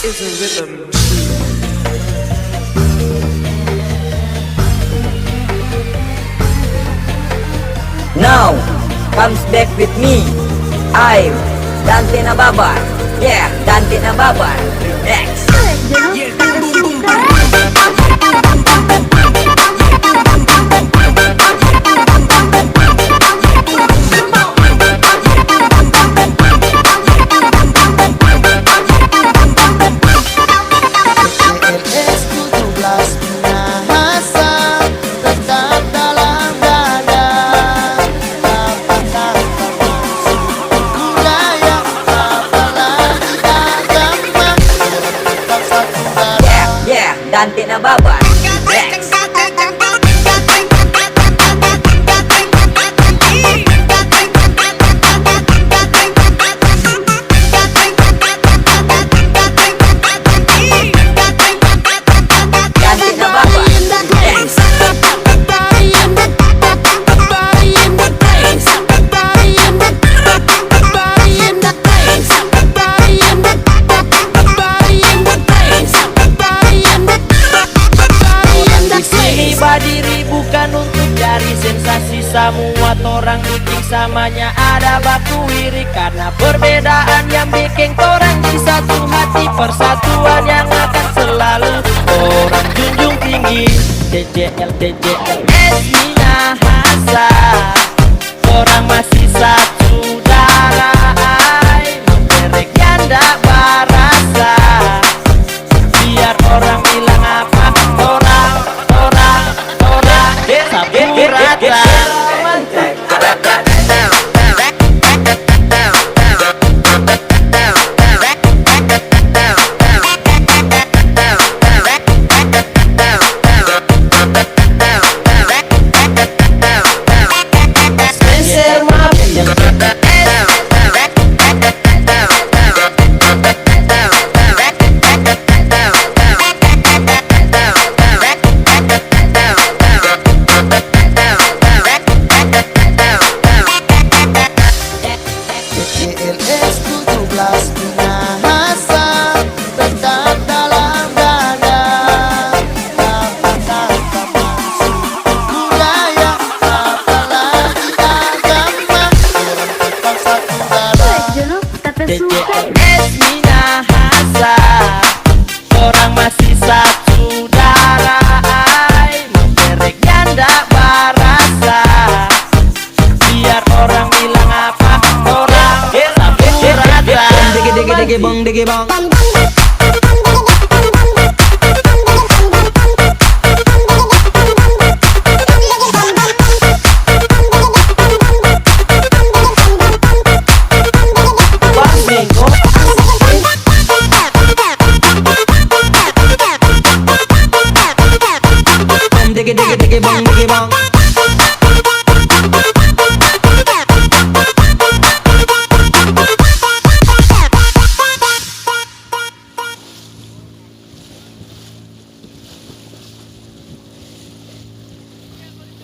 is a rhythm. Now comes back with me. I'm Dante Nababan. Yeah, Dante Nababan. Next. Dante Nababan. Next. Diri bukan untuk cari sensasi, semua orang bikin samanya ada baku iri. Karena perbedaan yang bikin orang di satu hati, persatuan yang akan selalu orang junjung tinggi. DJL DJL Esmina Hasan, orang masih satu darah, merek yang tak berasa. Biar orang bilang apa, sapu rata. Esmina Hasan, orang masih satu darah, merek yang tak berasa. Biar orang bilang apa, orang sapu rata. Digi bong.